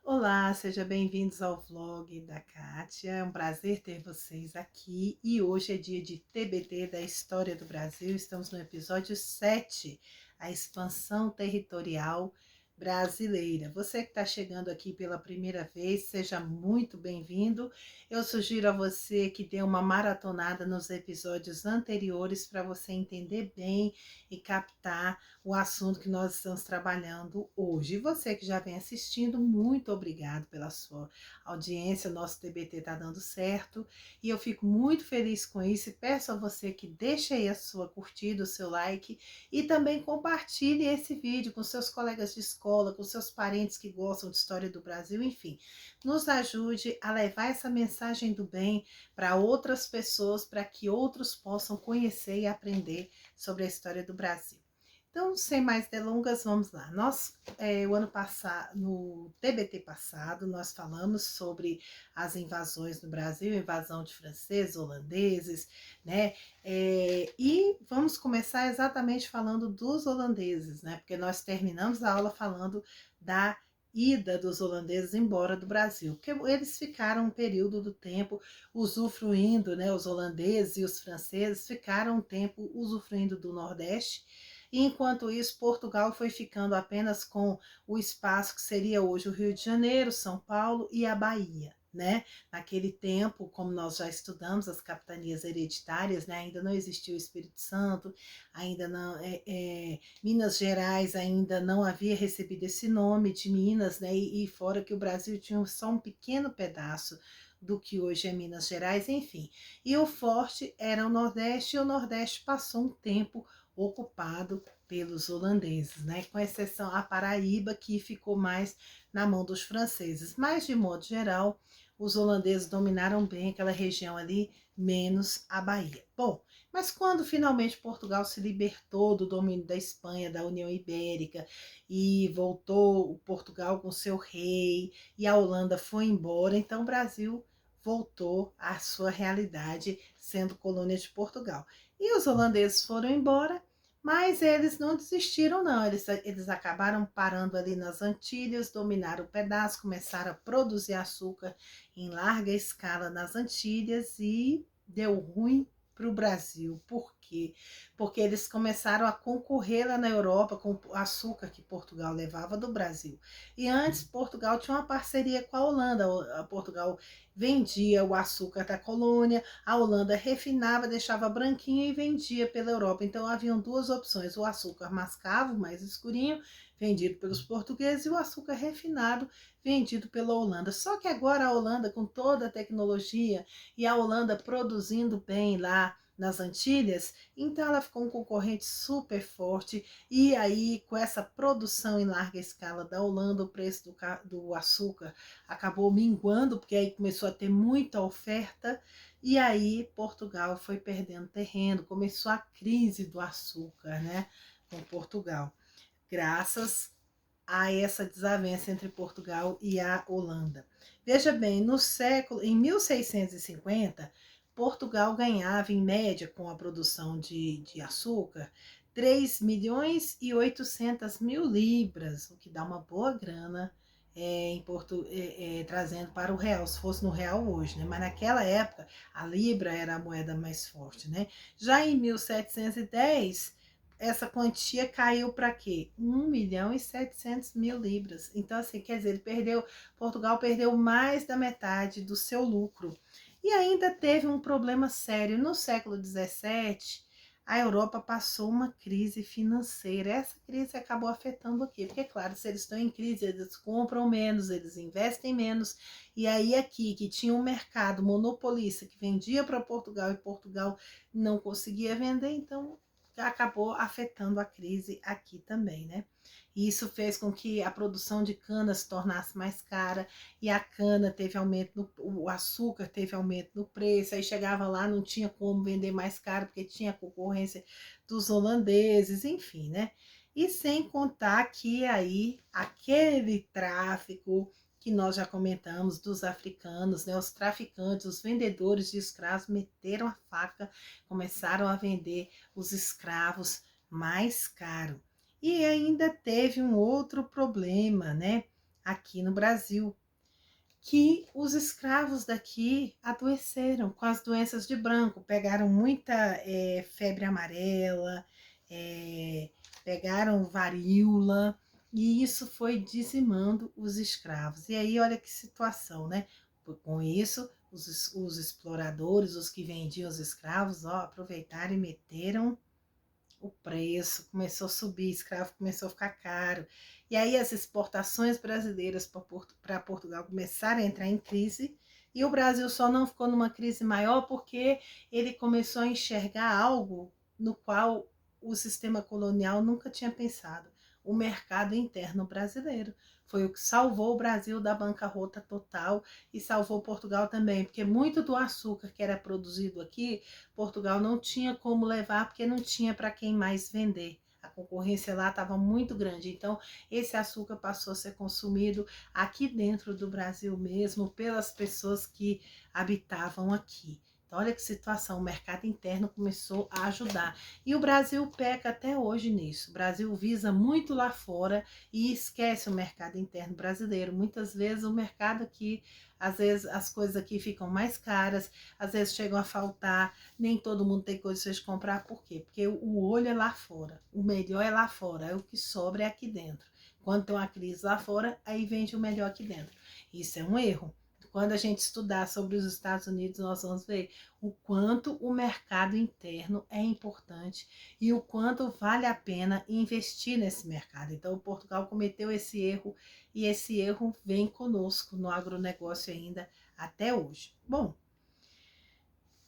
Olá, sejam bem-vindos ao vlog da Kátia. É um prazer ter vocês aqui e hoje é dia de TBT da História do Brasil. Estamos no episódio 7, a expansão territorial brasileira. Você que está chegando aqui pela primeira vez, seja muito bem-vindo. Eu sugiro a você que dê uma maratonada nos episódios anteriores para você entender bem e captar o assunto que nós estamos trabalhando hoje. E você que já vem assistindo, muito obrigado pela sua audiência. O nosso TBT está dando certo e eu fico muito feliz com isso. E peço a você que deixe aí a sua curtida, o seu like e também compartilhe esse vídeo com seus colegas de escola, com seus parentes que gostam de história do Brasil, enfim. Nos ajude a levar essa mensagem do bem para outras pessoas, para que outros possam conhecer e aprender sobre a história do Brasil. Então, sem mais delongas, vamos lá. O ano passado, no TBT passado, nós falamos sobre as invasões no Brasil, invasão de franceses, holandeses, né? E vamos começar exatamente falando dos holandeses, né? Porque nós terminamos a aula falando da ida dos holandeses embora do Brasil, porque eles ficaram um período do tempo usufruindo, né? Os holandeses e os franceses ficaram um tempo usufruindo do Nordeste. E enquanto isso, Portugal foi ficando apenas com o espaço que seria hoje o Rio de Janeiro, São Paulo e a Bahia, né? Naquele tempo, como nós já estudamos as capitanias hereditárias, né? Ainda não existia o Espírito Santo, ainda não, Minas Gerais ainda não havia recebido esse nome de Minas, né? E fora que o Brasil tinha só um pequeno pedaço do que hoje é Minas Gerais, enfim. E o forte era o Nordeste, e o Nordeste passou um tempo ocupado pelos holandeses, né? Com exceção a Paraíba, que ficou mais na mão dos franceses. Mas, de modo geral, os holandeses dominaram bem aquela região ali, menos a Bahia. Bom, mas quando finalmente Portugal se libertou do domínio da Espanha, da União Ibérica, e voltou o Portugal com seu rei, e a Holanda foi embora, então o Brasil voltou à sua realidade, sendo colônia de Portugal. E os holandeses foram embora, mas eles não desistiram, não. Eles acabaram parando ali nas Antilhas, dominaram o pedaço, começaram a produzir açúcar em larga escala nas Antilhas e deu ruim para o Brasil. Por quê? Porque eles começaram a concorrer lá na Europa com o açúcar que Portugal levava do Brasil. E antes, Portugal tinha uma parceria com a Holanda. Portugal vendia o açúcar da colônia, a Holanda refinava, deixava branquinho e vendia pela Europa. Então haviam duas opções: o açúcar mascavo, mais escurinho, vendido pelos portugueses, e o açúcar refinado, vendido pela Holanda. Só que agora a Holanda, com toda a tecnologia e a Holanda produzindo bem lá nas Antilhas, então ela ficou um concorrente super forte. E aí, com essa produção em larga escala da Holanda, o preço do açúcar acabou minguando, porque aí começou a ter muita oferta, e aí Portugal foi perdendo terreno, começou a crise do açúcar, né, com Portugal, graças a essa desavença entre Portugal e a Holanda. Veja bem, em 1650, Portugal ganhava, em média, com a produção de açúcar, 3 milhões e 800 mil libras, o que dá uma boa grana trazendo para o real, se fosse no real hoje, né? Mas naquela época a libra era a moeda mais forte, né? Já em 1710 essa quantia caiu para quê? 1 milhão e 700 mil libras. Então, assim, quer dizer, Portugal perdeu mais da metade do seu lucro. E ainda teve um problema sério. No século XVII, a Europa passou uma crise financeira. Essa crise acabou afetando o quê? Porque, claro, se eles estão em crise, eles compram menos, eles investem menos. E aí, aqui, que tinha um mercado monopolista que vendia para Portugal e Portugal não conseguia vender, então acabou afetando a crise aqui também, né? E isso fez com que a produção de cana se tornasse mais cara, e a cana teve aumento, o açúcar teve aumento no preço, aí chegava lá, não tinha como vender mais caro, porque tinha concorrência dos holandeses, enfim, né? E sem contar que aí aquele tráfico que nós já comentamos dos africanos, né? Os traficantes, os vendedores de escravos meteram a faca, começaram a vender os escravos mais caro. E ainda teve um outro problema, né? aqui no Brasil, que os escravos daqui adoeceram com as doenças de branco, pegaram muita febre amarela, pegaram varíola, e isso foi dizimando os escravos. E aí, olha que situação, né? Com isso, os exploradores, os que vendiam os escravos, ó, aproveitaram e meteram o preço, começou a subir, escravo começou a ficar caro. E aí as exportações brasileiras para Portugal começaram a entrar em crise, e o Brasil só não ficou numa crise maior porque ele começou a enxergar algo no qual o sistema colonial nunca tinha pensado: o mercado interno brasileiro. Foi o que salvou o Brasil da bancarrota total e salvou Portugal também, porque muito do açúcar que era produzido aqui, Portugal não tinha como levar porque não tinha para quem mais vender. A concorrência lá estava muito grande. Então, esse açúcar passou a ser consumido aqui dentro do Brasil mesmo, pelas pessoas que habitavam aqui. Então, olha que situação, o mercado interno começou a ajudar. E o Brasil peca até hoje nisso. O Brasil visa muito lá fora e esquece o mercado interno brasileiro. Muitas vezes o mercado aqui, às vezes as coisas aqui ficam mais caras, às vezes chegam a faltar, nem todo mundo tem condições de comprar. Por quê? Porque o olho é lá fora, o melhor é lá fora, aí o que sobra é aqui dentro. Quando tem uma crise lá fora, aí vende o melhor aqui dentro. Isso é um erro. Quando a gente estudar sobre os Estados Unidos, nós vamos ver o quanto o mercado interno é importante e o quanto vale a pena investir nesse mercado. Então, Portugal cometeu esse erro e esse erro vem conosco no agronegócio ainda até hoje. Bom,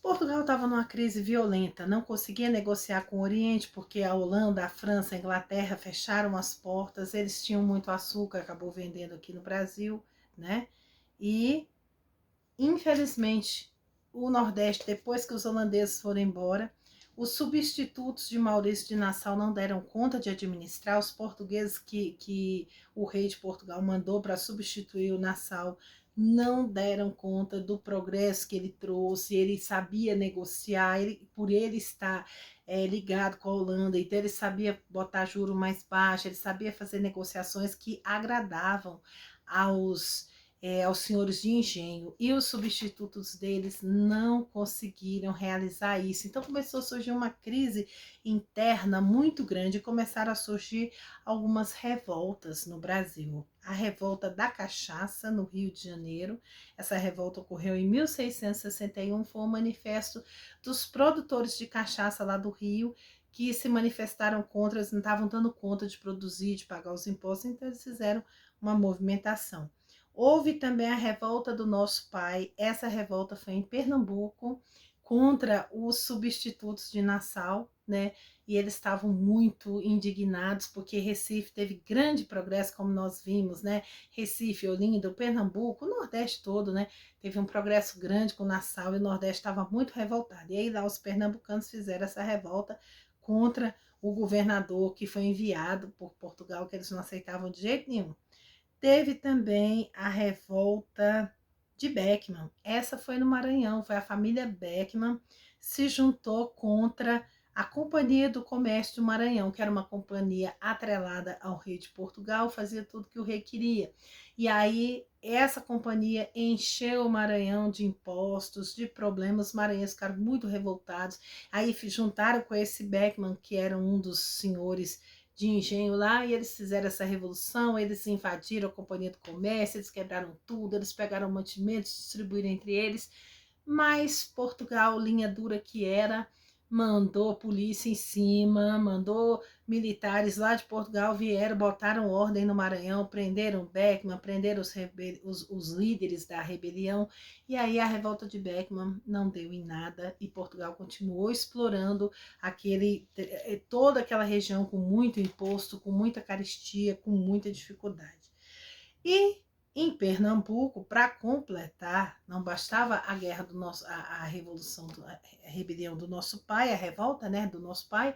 Portugal estava numa crise violenta, não conseguia negociar com o Oriente porque a Holanda, a França, a Inglaterra fecharam as portas, eles tinham muito açúcar, acabou vendendo aqui no Brasil, né? E infelizmente, o Nordeste, depois que os holandeses foram embora, os substitutos de Maurício de Nassau não deram conta de administrar, os portugueses que o rei de Portugal mandou para substituir o Nassau não deram conta do progresso que ele trouxe, ele sabia negociar, por ele estar ligado com a Holanda, então ele sabia botar juro mais baixo, ele sabia fazer negociações que agradavam aos senhores de engenho, e os substitutos deles não conseguiram realizar isso. Então começou a surgir uma crise interna muito grande e começaram a surgir algumas revoltas no Brasil. A revolta da cachaça no Rio de Janeiro, essa revolta ocorreu em 1661, foi um manifesto dos produtores de cachaça lá do Rio, que se manifestaram contra, eles não estavam dando conta de produzir, de pagar os impostos, então eles fizeram uma movimentação. Houve também a revolta do Nosso Pai, essa revolta foi em Pernambuco, contra os substitutos de Nassau, né? E eles estavam muito indignados porque Recife teve grande progresso, como nós vimos, né? Recife, Olinda, Pernambuco, o Nordeste todo, né? Teve um progresso grande com Nassau e o Nordeste estava muito revoltado. E aí lá os pernambucanos fizeram essa revolta contra o governador que foi enviado por Portugal, que eles não aceitavam de jeito nenhum. Teve também a revolta de Beckman. Essa foi no Maranhão, foi a família Beckman se juntou contra a Companhia do Comércio do Maranhão, que era uma companhia atrelada ao rei de Portugal, fazia tudo que o rei queria. E aí essa companhia encheu o Maranhão de impostos, de problemas, os maranhenses ficaram muito revoltados. Aí juntaram com esse Beckman, que era um dos senhores de engenho lá, e eles fizeram essa revolução, eles invadiram a Companhia do Comércio, eles quebraram tudo, eles pegaram mantimentos, distribuíram entre eles, mas Portugal, linha dura que era, mandou polícia em cima, mandou militares lá de Portugal, vieram, botaram ordem no Maranhão, prenderam Beckman, prenderam os líderes da rebelião, e aí a revolta de Beckman não deu em nada, e Portugal continuou explorando toda aquela região com muito imposto, com muita carestia, com muita dificuldade. E em Pernambuco, para completar, não bastava a guerra do nosso, a revolução, a rebelião do Nosso Pai, a revolta, né, do Nosso Pai,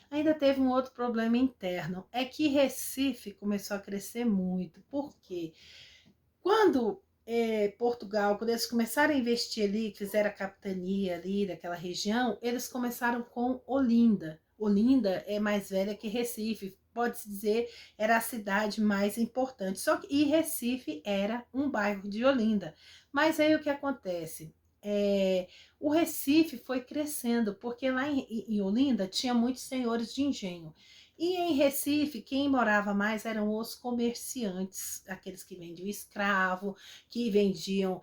ainda teve um outro problema interno, é que Recife começou a crescer muito. Por quê? Quando Portugal, quando eles começaram a investir ali, fizeram a capitania ali daquela região, eles começaram com Olinda. Olinda é mais velha que Recife, pode-se dizer, era a cidade mais importante. Só que e Recife era um bairro de Olinda. Mas aí o que acontece? É, o Recife foi crescendo, porque lá em Olinda tinha muitos senhores de engenho. E em Recife, quem morava mais eram os comerciantes, aqueles que vendiam escravo, que vendiam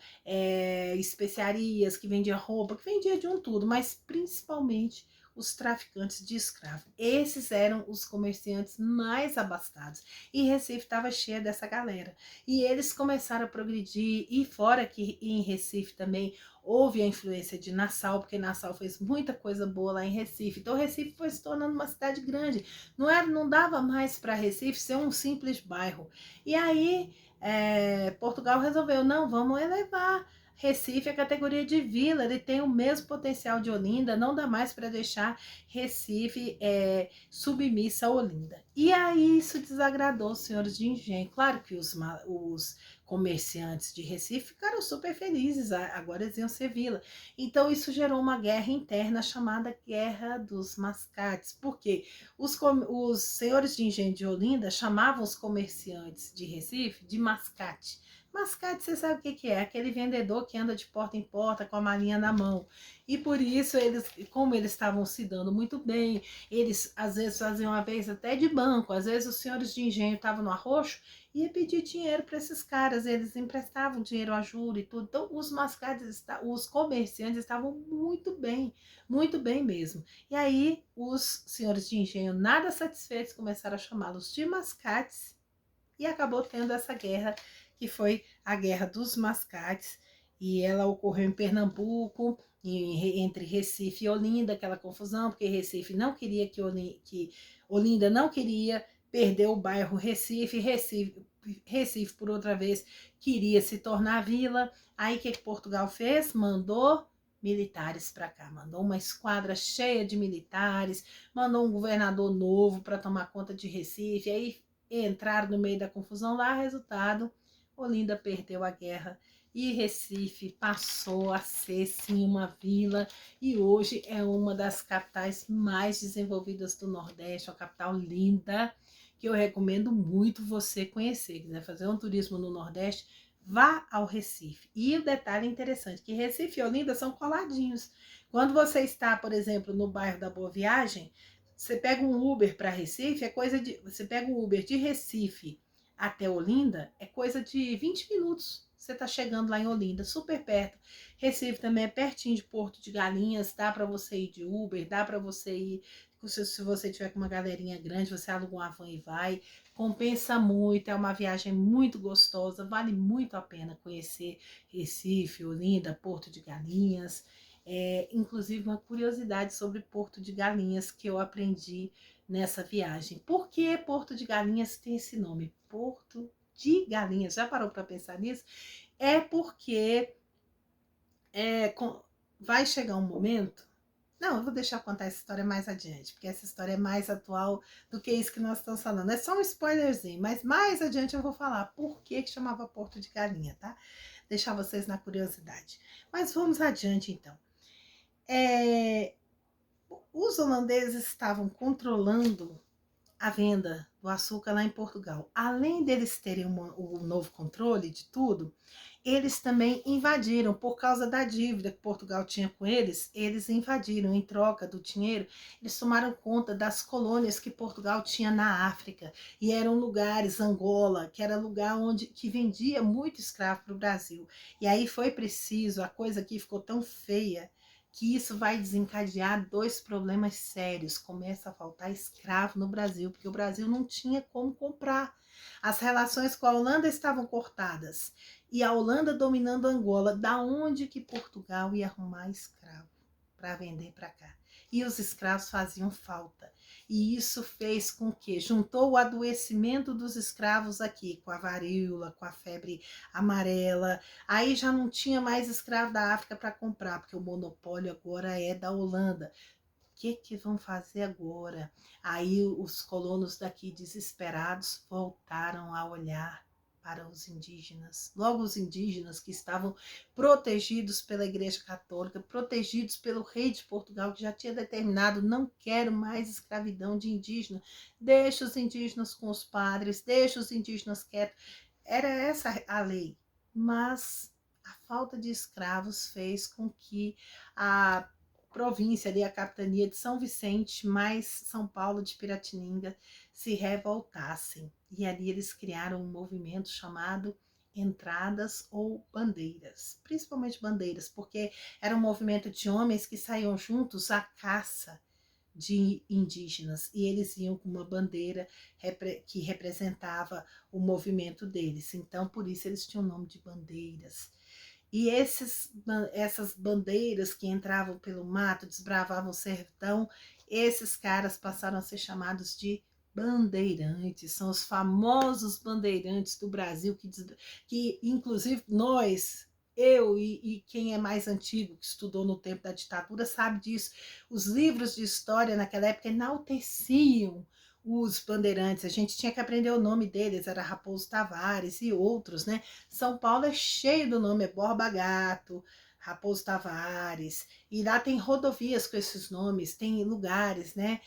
especiarias, que vendiam roupa, que vendiam de um tudo, mas principalmente os traficantes de escravo. Esses eram os comerciantes mais abastados. E Recife estava cheia dessa galera. E eles começaram a progredir, e fora que em Recife também houve a influência de Nassau, porque Nassau fez muita coisa boa lá em Recife. Então Recife foi se tornando uma cidade grande. Não dava mais para Recife ser um simples bairro. E aí Portugal resolveu, não, vamos elevar Recife a categoria de vila, ele tem o mesmo potencial de Olinda, não dá mais para deixar Recife submissa a Olinda. E aí isso desagradou os senhores de engenho. Claro que os comerciantes de Recife ficaram super felizes, agora eles iam ser vila. Então isso gerou uma guerra interna chamada Guerra dos Mascates, porque os senhores de engenho de Olinda chamavam os comerciantes de Recife de mascate. Mascate, você sabe o que é? Aquele vendedor que anda de porta em porta com a malinha na mão. E por isso, como eles estavam se dando muito bem, eles às vezes faziam uma vez até de banco, às vezes os senhores de engenho estavam no arroxo e ia pedir dinheiro para esses caras, eles emprestavam dinheiro a juros e tudo. Então, os mascates, os comerciantes estavam muito bem mesmo. E aí, os senhores de engenho, nada satisfeitos, começaram a chamá-los de mascates e acabou tendo essa guerra, que foi a Guerra dos Mascates, e ela ocorreu em Pernambuco, entre Recife e Olinda, aquela confusão, porque Recife não queria que Olinda não queria perder o bairro Recife, por outra vez, queria se tornar vila. Aí o que Portugal fez? Mandou militares para cá, mandou uma esquadra cheia de militares, mandou um governador novo para tomar conta de Recife, aí entraram no meio da confusão lá, resultado, Olinda perdeu a guerra e Recife passou a ser sim uma vila e hoje é uma das capitais mais desenvolvidas do Nordeste, uma capital linda que eu recomendo muito você conhecer. Quiser fazer um turismo no Nordeste, vá ao Recife. E o detalhe interessante, que Recife e Olinda são coladinhos. Quando você está, por exemplo, no bairro da Boa Viagem, você pega um Uber para Recife, você pega um Uber de Recife até Olinda, é coisa de 20 minutos. Você tá chegando lá em Olinda, super perto. Recife também é pertinho de Porto de Galinhas, dá para você ir de Uber, dá para você ir, se você tiver com uma galerinha grande, você aluga uma van e vai. Compensa muito, é uma viagem muito gostosa, vale muito a pena conhecer Recife, Olinda, Porto de Galinhas. Inclusive uma curiosidade sobre Porto de Galinhas que eu aprendi nessa viagem. Por que Porto de Galinhas tem esse nome? Porto de Galinhas. Já parou para pensar nisso? É porque vai chegar um momento. Não, eu vou deixar eu contar essa história mais adiante, porque essa história é mais atual do que isso que nós estamos falando. É só um spoilerzinho, mas mais adiante eu vou falar por que chamava Porto de Galinha, tá? Deixar vocês na curiosidade. Mas vamos adiante então. Os holandeses estavam controlando a venda do açúcar lá em Portugal. Além deles terem o novo controle de tudo, eles também invadiram, por causa da dívida que Portugal tinha com eles invadiram em troca do dinheiro, eles tomaram conta das colônias que Portugal tinha na África, e eram lugares, Angola, que era lugar que vendia muito escravo para o Brasil. E aí foi preciso, a coisa aqui ficou tão feia, que isso vai desencadear dois problemas sérios. Começa a faltar escravo no Brasil, porque o Brasil não tinha como comprar. As relações com a Holanda estavam cortadas. E a Holanda dominando Angola. Da onde que Portugal ia arrumar escravo para vender para cá? E os escravos faziam falta. E isso fez com que juntou o adoecimento dos escravos aqui, com a varíola, com a febre amarela. Aí já não tinha mais escravo da África para comprar, porque o monopólio agora é da Holanda. O que vão fazer agora? Aí os colonos daqui desesperados voltaram a olhar para os indígenas. Logo, os indígenas que estavam protegidos pela Igreja Católica, protegidos pelo rei de Portugal, que já tinha determinado: não quero mais escravidão de indígena, deixa os indígenas com os padres, deixa os indígenas quietos. Era essa a lei, mas a falta de escravos fez com que a província ali, a capitania de São Vicente, mais São Paulo de Piratininga, se revoltassem. E ali eles criaram um movimento chamado entradas ou bandeiras, principalmente bandeiras, porque era um movimento de homens que saíam juntos à caça de indígenas e eles iam com uma bandeira que representava o movimento deles. Então, por isso eles tinham o nome de bandeiras. E essas bandeiras que entravam pelo mato, desbravavam o sertão, esses caras passaram a ser chamados de bandeirantes. São os famosos bandeirantes do Brasil, que inclusive nós, eu e quem é mais antigo, que estudou no tempo da ditadura, sabe disso. Os livros de história naquela época enalteciam os bandeirantes, a gente tinha que aprender o nome deles, era Raposo Tavares e outros, né? São Paulo é cheio do nome, é Borba Gato, Raposo Tavares, e lá tem rodovias com esses nomes, tem lugares, né?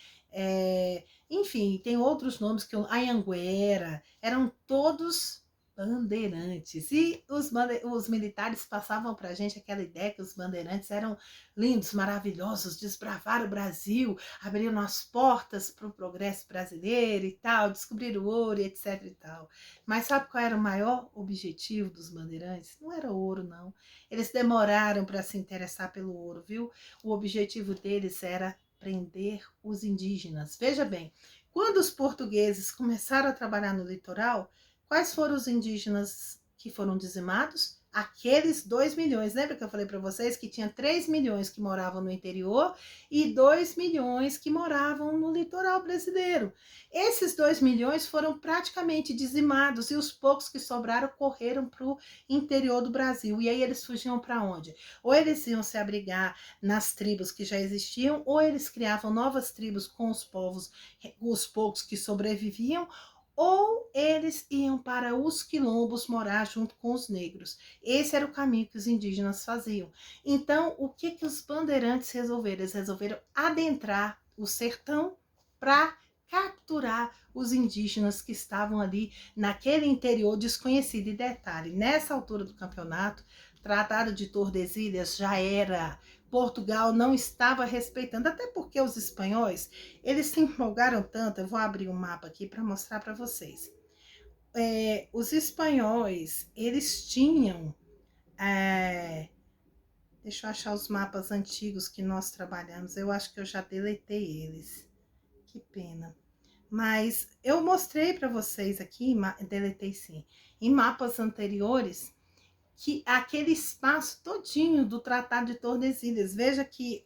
Enfim, tem outros nomes, que Anhanguera, eram todos bandeirantes. E os militares passavam para a gente aquela ideia que os bandeirantes eram lindos, maravilhosos, desbravaram o Brasil, abriram as portas para o progresso brasileiro e tal, descobriram o ouro e etc e tal. Mas sabe qual era o maior objetivo dos bandeirantes? Não era o ouro, não. Eles demoraram para se interessar pelo ouro, viu? O objetivo deles era prender os indígenas. Veja bem, quando os portugueses começaram a trabalhar no litoral, quais foram os indígenas que foram dizimados? Aqueles 2 milhões. Lembra que eu falei para vocês que tinha 3 milhões que moravam no interior e 2 milhões que moravam no litoral brasileiro? Esses 2 milhões foram praticamente dizimados e os poucos que sobraram correram para o interior do Brasil. E aí eles fugiam para onde? Ou eles iam se abrigar nas tribos que já existiam, ou eles criavam novas tribos com os poucos que sobreviviam, ou eles iam para os quilombos morar junto com os negros. Esse era o caminho que os indígenas faziam. Então, o que os bandeirantes resolveram? Eles resolveram adentrar o sertão para capturar os indígenas que estavam ali naquele interior desconhecido. E detalhe, nessa altura do campeonato, o Tratado de Tordesilhas já era... Portugal não estava respeitando, até porque os espanhóis, eles se empolgaram tanto. Eu vou abrir um mapa aqui para mostrar para vocês. Os espanhóis, eles tinham... deixa eu achar os mapas antigos que nós trabalhamos. Eu acho que eu já deletei eles. Que pena. Mas eu mostrei para vocês aqui, deletei sim, em mapas anteriores, que aquele espaço todinho do Tratado de Tordesilhas. Veja que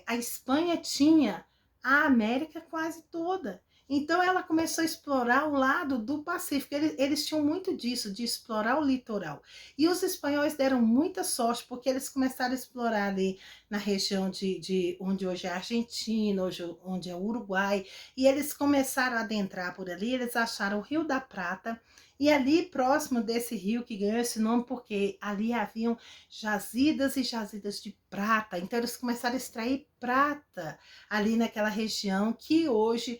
a Espanha tinha a América quase toda. Então ela começou a explorar o lado do Pacífico. Eles tinham muito disso, de explorar o litoral. E os espanhóis deram muita sorte, porque eles começaram a explorar ali na região de onde hoje é a Argentina, onde é o Uruguai. E eles começaram a adentrar por ali, eles acharam o Rio da Prata. E ali, próximo desse rio, que ganhou esse nome porque ali haviam jazidas e jazidas de prata. Então eles começaram a extrair prata ali naquela região, que hoje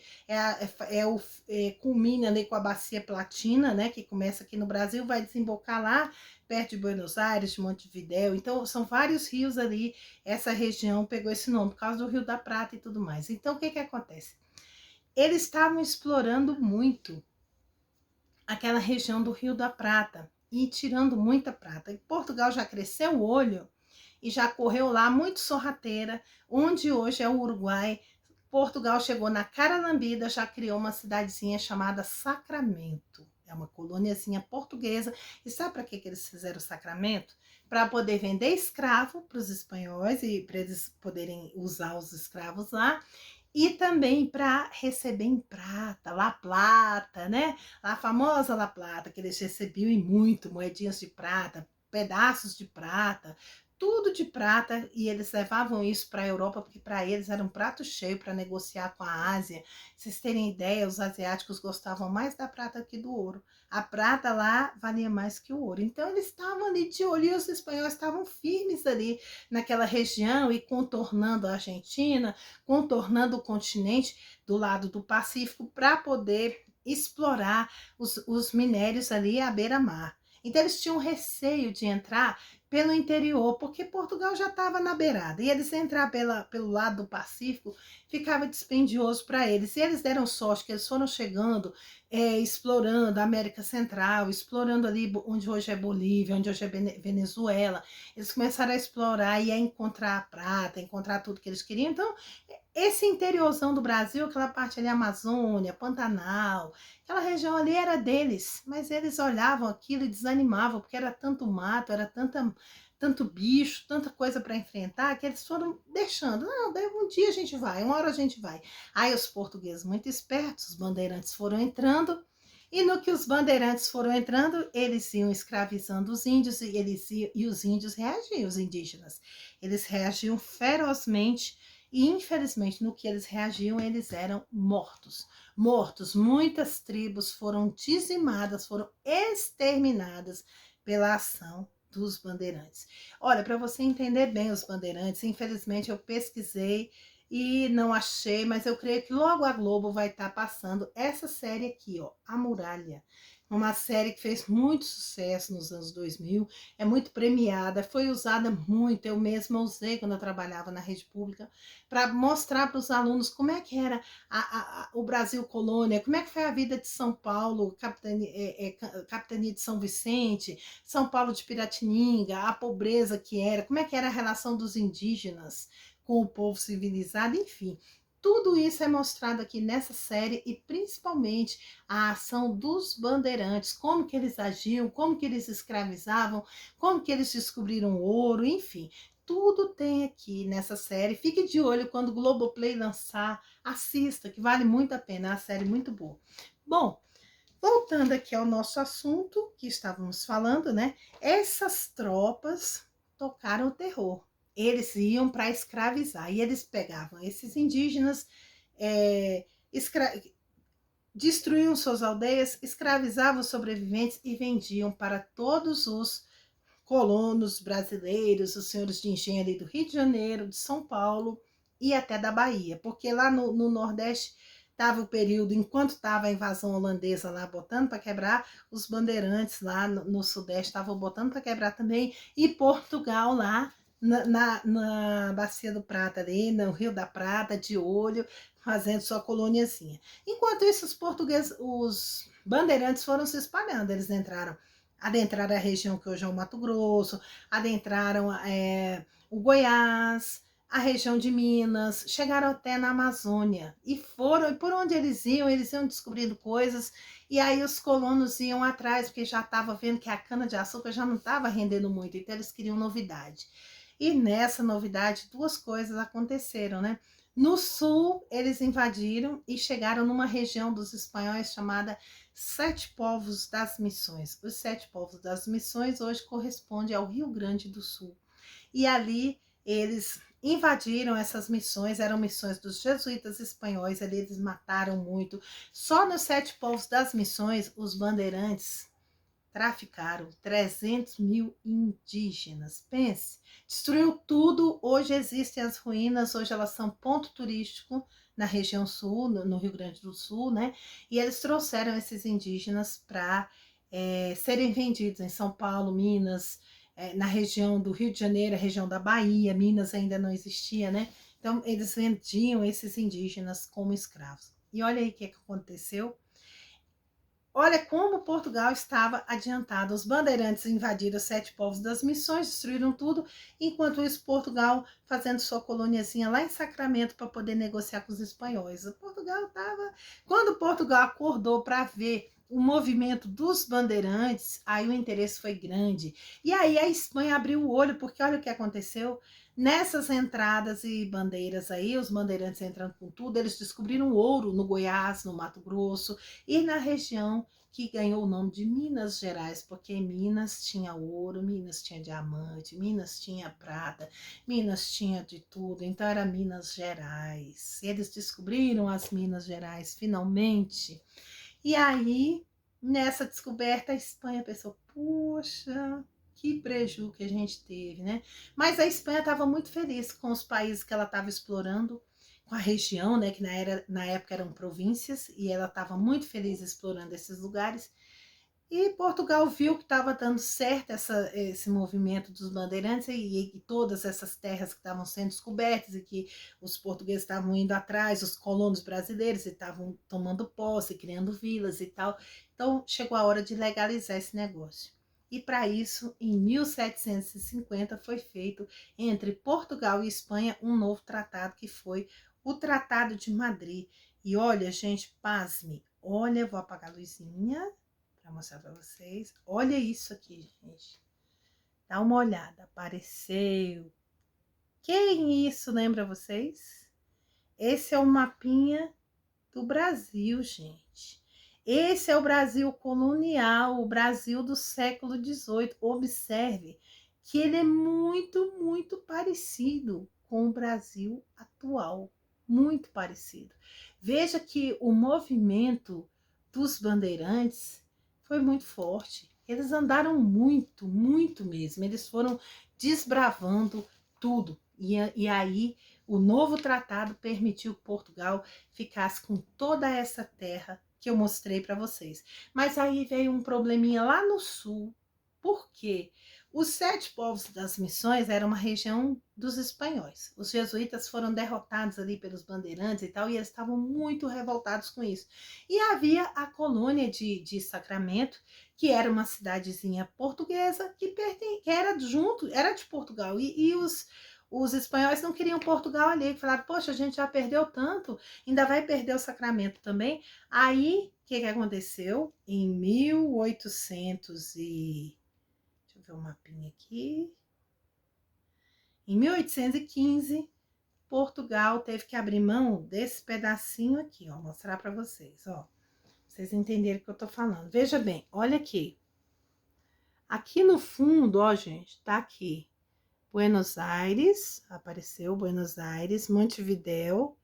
culmina ali com a Bacia Platina, né, que começa aqui no Brasil, vai desembocar lá perto de Buenos Aires, de Montevidéu. Então são vários rios ali, essa região pegou esse nome por causa do Rio da Prata e tudo mais. Então o que acontece? Eles estavam explorando muito aquela região do Rio da Prata e tirando muita prata. E Portugal já cresceu o olho e já correu lá muito sorrateira, onde hoje é o Uruguai. Portugal chegou na Caranambida, já criou uma cidadezinha chamada Sacramento. É uma colôniazinha portuguesa. E sabe para que eles fizeram o Sacramento? Para poder vender escravo para os espanhóis e para eles poderem usar os escravos lá. E também para receber em prata, La Plata, né? A famosa La Plata, que eles recebiam em muito, moedinhas de prata, pedaços de prata, tudo de prata, e eles levavam isso para a Europa, porque para eles era um prato cheio para negociar com a Ásia. Vocês terem ideia, os asiáticos gostavam mais da prata que do ouro. A prata lá valia mais que o ouro. Então eles estavam ali de olho, e os espanhóis estavam firmes ali naquela região e contornando a Argentina, contornando o continente do lado do Pacífico para poder explorar os minérios ali à beira-mar. Então eles tinham receio de entrar pelo interior, porque Portugal já estava na beirada, e eles entrar pelo lado do Pacífico ficava dispendioso para eles. E eles deram sorte que eles foram chegando, explorando a América Central, explorando ali onde hoje é Bolívia, onde hoje é Venezuela. Eles começaram a explorar e a encontrar a prata, encontrar tudo que eles queriam. Então, esse interiorzão do Brasil, aquela parte ali, Amazônia, Pantanal, aquela região ali era deles, mas eles olhavam aquilo e desanimavam, porque era tanto mato, era tanto bicho, tanta coisa para enfrentar, que eles foram deixando. Não, daí um dia a gente vai, uma hora a gente vai. Aí os portugueses, muito espertos, os bandeirantes foram entrando, e no que os bandeirantes foram entrando, eles iam escravizando os índios, e os índios reagiam, os indígenas. Eles reagiam ferozmente, e infelizmente no que eles reagiam, eles eram mortos. Mortos, muitas tribos foram dizimadas, foram exterminadas pela ação dos bandeirantes. Olha, para você entender bem os bandeirantes, infelizmente eu pesquisei e não achei, mas eu creio que logo a Globo vai estar passando essa série aqui, ó, A Muralha. Uma série que fez muito sucesso nos anos 2000, é muito premiada, foi usada muito, eu mesma usei quando eu trabalhava na rede pública, para mostrar para os alunos como é que era o Brasil colônia, como é que foi a vida de São Paulo, capitania de São Vicente, São Paulo de Piratininga, a pobreza que era, como é que era a relação dos indígenas com o povo civilizado, enfim. Tudo isso é mostrado aqui nessa série, e principalmente a ação dos bandeirantes, como que eles agiam, como que eles escravizavam, como que eles descobriram ouro, enfim. Tudo tem aqui nessa série. Fique de olho quando o Globoplay lançar, assista, que vale muito a pena, é uma série muito boa. Bom, voltando aqui ao nosso assunto que estávamos falando, né? Essas tropas tocaram o terror. Eles iam para escravizar, e eles pegavam esses indígenas, é, destruíam suas aldeias, escravizavam os sobreviventes e vendiam para todos os colonos brasileiros, os senhores de engenho ali do Rio de Janeiro, de São Paulo e até da Bahia, porque lá no Nordeste estava o período, enquanto estava a invasão holandesa lá botando para quebrar, os bandeirantes lá no Sudeste estavam botando para quebrar também, e Portugal lá na Bacia do Prata ali, no Rio da Prata, de olho, fazendo sua colôniazinha. Enquanto isso, os portugueses, os bandeirantes foram se espalhando, eles adentraram a região que hoje é o Mato Grosso, adentraram o Goiás, a região de Minas, chegaram até na Amazônia, e por onde eles iam descobrindo coisas, e aí os colonos iam atrás, porque já estava vendo que a cana-de-açúcar já não estava rendendo muito, então eles queriam novidade. E nessa novidade, duas coisas aconteceram, né? No sul, eles invadiram e chegaram numa região dos espanhóis chamada Sete Povos das Missões. Os Sete Povos das Missões hoje corresponde ao Rio Grande do Sul. E ali eles invadiram essas missões, eram missões dos jesuítas espanhóis, ali eles mataram muito. Só nos Sete Povos das Missões, os bandeirantes traficaram 300 mil indígenas. Pense, destruiu tudo. Hoje existem as ruínas, hoje elas são ponto turístico na região sul, no Rio Grande do Sul, né? E eles trouxeram esses indígenas para serem vendidos em São Paulo, Minas, na região do Rio de Janeiro, a região da Bahia. Minas ainda não existia, né? Então eles vendiam esses indígenas como escravos. E olha aí o que aconteceu. Olha como Portugal estava adiantado. Os bandeirantes invadiram os Sete Povos das Missões, destruíram tudo, enquanto isso Portugal fazendo sua coloniazinha lá em Sacramento para poder negociar com os espanhóis. Portugal estava... Quando Portugal acordou para ver o movimento dos bandeirantes, aí o interesse foi grande. E aí a Espanha abriu o olho, porque olha o que aconteceu. Nessas entradas e bandeiras aí, os bandeirantes entrando com tudo, eles descobriram ouro no Goiás, no Mato Grosso e na região que ganhou o nome de Minas Gerais, porque Minas tinha ouro, Minas tinha diamante, Minas tinha prata, Minas tinha de tudo, então era Minas Gerais. Eles descobriram as Minas Gerais finalmente. E aí, nessa descoberta, a Espanha pensou, poxa, que prejuízo que a gente teve, né? Mas a Espanha estava muito feliz com os países que ela estava explorando, com a região, né, que na época eram províncias, e ela estava muito feliz explorando esses lugares. E Portugal viu que estava dando certo esse movimento dos bandeirantes e todas essas terras que estavam sendo descobertas e que os portugueses estavam indo atrás, os colonos brasileiros estavam tomando posse, criando vilas e tal. Então chegou a hora de legalizar esse negócio. E para isso, em 1750, foi feito entre Portugal e Espanha um novo tratado, que foi o Tratado de Madrid. E olha, gente, pasme, olha, vou apagar a luzinha para mostrar para vocês. Olha isso aqui, gente. Dá uma olhada. Apareceu. Quem isso lembra vocês? Esse é o mapinha do Brasil, gente. Esse é o Brasil colonial, o Brasil do século XVIII. Observe que ele é muito, muito parecido com o Brasil atual. Muito parecido. Veja que o movimento dos bandeirantes foi muito forte. Eles andaram muito, muito mesmo. Eles foram desbravando tudo. E aí, o novo tratado permitiu que Portugal ficasse com toda essa terra que eu mostrei para vocês. Mas aí veio um probleminha lá no sul. Por quê? Os sete povos das missões era uma região dos espanhóis. Os jesuítas foram derrotados ali pelos bandeirantes e tal, e eles estavam muito revoltados com isso. E havia a colônia de Sacramento, que era uma cidadezinha portuguesa que era junto, era de Portugal. E os espanhóis não queriam Portugal ali, falaram, poxa, a gente já perdeu tanto, ainda vai perder o Sacramento também. Aí, o que aconteceu? Em 1800 e... Deixa eu ver o mapinha aqui. Em 1815, Portugal teve que abrir mão desse pedacinho aqui, ó, mostrar para vocês, ó. Vocês entenderem o que eu tô falando. Veja bem, olha aqui. Aqui no fundo, ó, gente, tá aqui. Buenos Aires, apareceu Buenos Aires, Montevidéu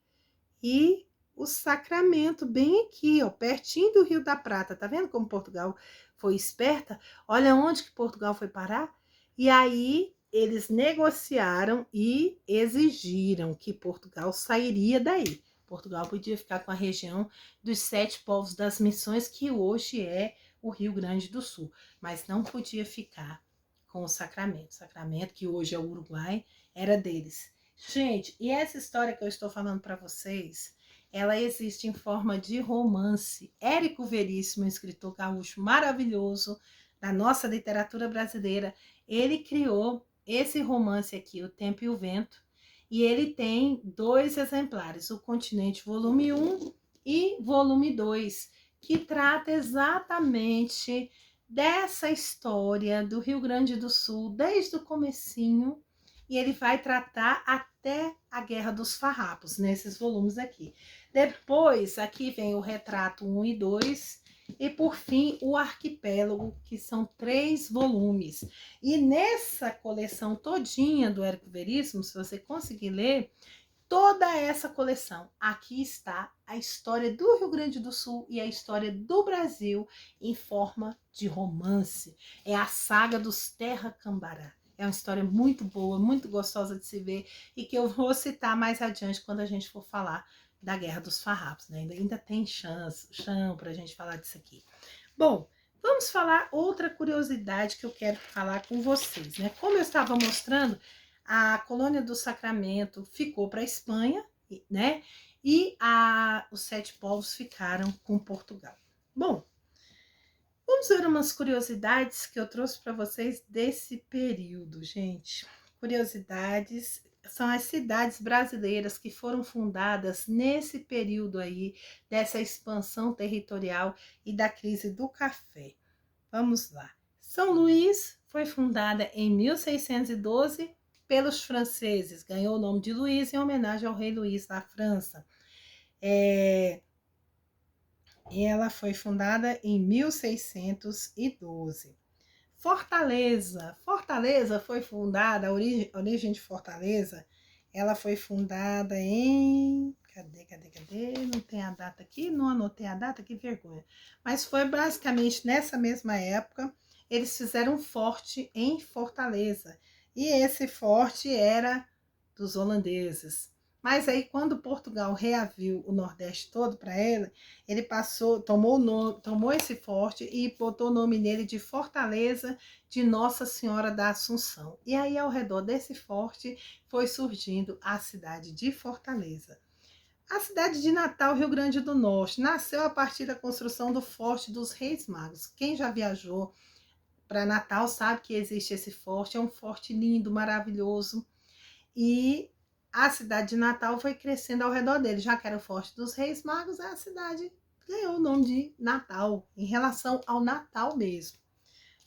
e o Sacramento, bem aqui, ó, pertinho do Rio da Prata. Tá vendo como Portugal foi esperta? Olha onde que Portugal foi parar. E aí eles negociaram e exigiram que Portugal sairia daí. Portugal podia ficar com a região dos sete povos das missões, que hoje é o Rio Grande do Sul, mas não podia ficar com o Sacramento. Sacramento, que hoje é o Uruguai, era deles. Gente, e essa história que eu estou falando para vocês, ela existe em forma de romance. Érico Veríssimo, um escritor gaúcho maravilhoso da nossa literatura brasileira, ele criou esse romance aqui, O Tempo e o Vento, e ele tem 2 exemplares, O Continente volume 1 e volume 2, que trata exatamente dessa história do Rio Grande do Sul, desde o comecinho, e ele vai tratar até a Guerra dos Farrapos, nesses volumes aqui. Depois, aqui vem o retrato 1 e 2, e por fim, o Arquipélago, que são 3 volumes. E nessa coleção todinha do Érico Veríssimo, se você conseguir ler, toda essa coleção, aqui está a história do Rio Grande do Sul e a história do Brasil em forma de romance. É a saga dos Terra Cambará. É uma história muito boa, muito gostosa de se ver e que eu vou citar mais adiante quando a gente for falar da Guerra dos Farrapos, né? Ainda tem chão para a gente falar disso aqui. Bom, vamos falar outra curiosidade que eu quero falar com vocês, né? Como eu estava mostrando, a colônia do Sacramento ficou para a Espanha, né? E os sete povos ficaram com Portugal. Bom, vamos ver umas curiosidades que eu trouxe para vocês desse período, gente. Curiosidades são as cidades brasileiras que foram fundadas nesse período aí, dessa expansão territorial e da crise do café. Vamos lá. São Luís foi fundada em 1612 pelos franceses. Ganhou o nome de Luís em homenagem ao rei Luís da França. Ela foi fundada em 1612. Fortaleza. Fortaleza foi fundada, a origem de Fortaleza, ela foi fundada em... Cadê? Não tem a data aqui, não anotei a data, que vergonha. Mas foi basicamente nessa mesma época, eles fizeram um forte em Fortaleza. E esse forte era dos holandeses. Mas aí, quando Portugal reaviu o Nordeste todo para ele, ele passou, tomou esse forte e botou o nome nele de Fortaleza de Nossa Senhora da Assunção. E aí, ao redor desse forte, foi surgindo a cidade de Fortaleza. A cidade de Natal, Rio Grande do Norte, nasceu a partir da construção do Forte dos Reis Magos. Quem já viajou para Natal sabe que existe esse forte, é um forte lindo, maravilhoso. E a cidade de Natal foi crescendo ao redor dele, já que era o Forte dos Reis Magos, a cidade ganhou o nome de Natal, em relação ao Natal mesmo.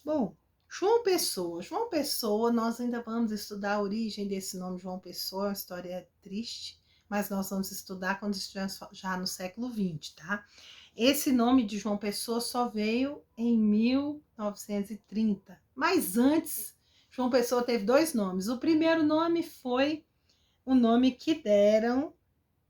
Bom, João Pessoa. João Pessoa, nós ainda vamos estudar a origem desse nome João Pessoa, é uma história triste, mas nós vamos estudar quando estivermos já no século XX, tá? Esse nome de João Pessoa só veio em 1930, mas antes, João Pessoa teve dois nomes. O primeiro nome foi o nome que deram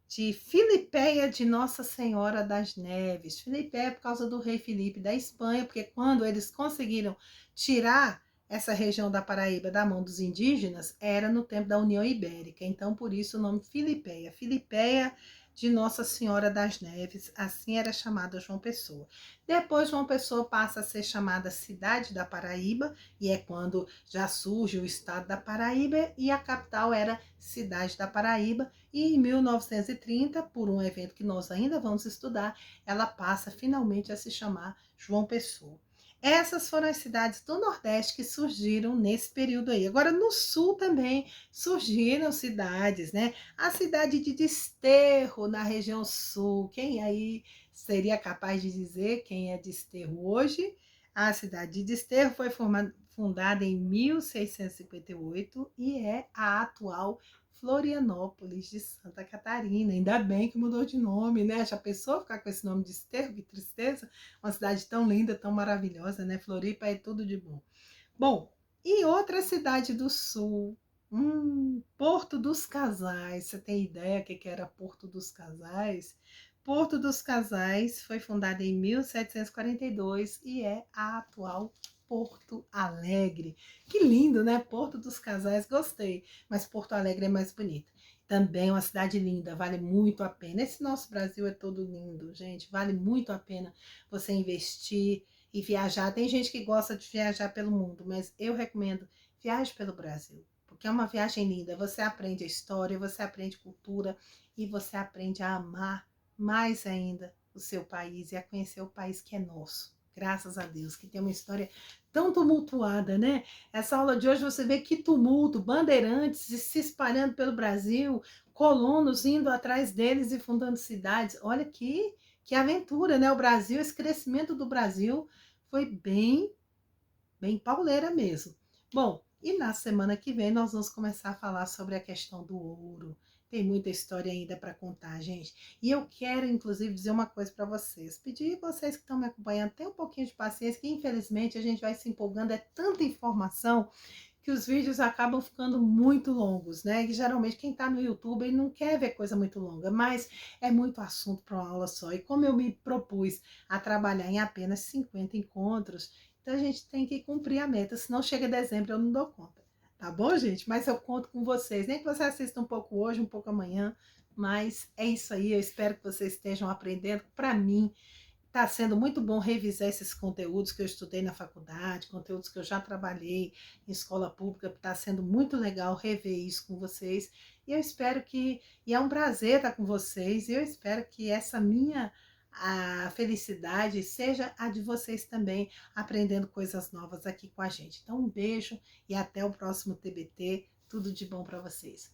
de Filipéia de Nossa Senhora das Neves. Filipéia por causa do rei Filipe da Espanha, porque quando eles conseguiram tirar essa região da Paraíba da mão dos indígenas, era no tempo da União Ibérica. Então, por isso o nome Filipéia. Filipéia de Nossa Senhora das Neves, assim era chamada João Pessoa. Depois, João Pessoa passa a ser chamada Cidade da Paraíba, e é quando já surge o estado da Paraíba, e a capital era Cidade da Paraíba, e em 1930, por um evento que nós ainda vamos estudar, ela passa finalmente a se chamar João Pessoa. Essas foram as cidades do Nordeste que surgiram nesse período aí. Agora, no Sul também surgiram cidades, né? A cidade de Desterro, na região Sul. Quem aí seria capaz de dizer quem é Desterro hoje? A cidade de Desterro foi fundada em 1658 e é a atual Florianópolis de Santa Catarina. Ainda bem que mudou de nome, né? Já pensou ficar com esse nome de Desterro? Que tristeza! Uma cidade tão linda, tão maravilhosa, né? Floripa é tudo de bom. Bom, e outra cidade do sul, Porto dos Casais. Você tem ideia o que era Porto dos Casais? Porto dos Casais foi fundada em 1742 e é a atual Porto Alegre. Que lindo, né? Porto dos Casais, gostei, mas Porto Alegre é mais bonita. Também é uma cidade linda, vale muito a pena. Esse nosso Brasil é todo lindo, gente, vale muito a pena você investir e viajar. Tem gente que gosta de viajar pelo mundo, mas eu recomendo viaje pelo Brasil, porque é uma viagem linda. Você aprende a história, você aprende cultura e você aprende a amar mais ainda o seu país e a conhecer o país que é nosso. Graças a Deus, que tem uma história tão tumultuada, né? Essa aula de hoje você vê que tumulto, bandeirantes se espalhando pelo Brasil, colonos indo atrás deles e fundando cidades. Olha que aventura, né? O Brasil, esse crescimento do Brasil foi bem pauleira mesmo. Bom, e na semana que vem nós vamos começar a falar sobre a questão do ouro. Tem muita história ainda para contar, gente. E eu quero, inclusive, dizer uma coisa para vocês. Pedir a vocês que estão me acompanhando, tenham um pouquinho de paciência, que infelizmente a gente vai se empolgando, é tanta informação que os vídeos acabam ficando muito longos, né? Que geralmente quem está no YouTube ele não quer ver coisa muito longa, mas é muito assunto para uma aula só. E como eu me propus a trabalhar em apenas 50 encontros, então a gente tem que cumprir a meta, senão chega dezembro eu não dou conta. Tá bom, gente? Mas eu conto com vocês. Nem que você assista um pouco hoje, um pouco amanhã, mas é isso aí. Eu espero que vocês estejam aprendendo. Para mim, está sendo muito bom revisar esses conteúdos que eu estudei na faculdade, conteúdos que eu já trabalhei em escola pública. Está sendo muito legal rever isso com vocês. E eu espero que, e é um prazer estar com vocês, e eu espero que essa minha a felicidade seja a de vocês também, aprendendo coisas novas aqui com a gente. Então, um beijo e até o próximo TBT. Tudo de bom para vocês.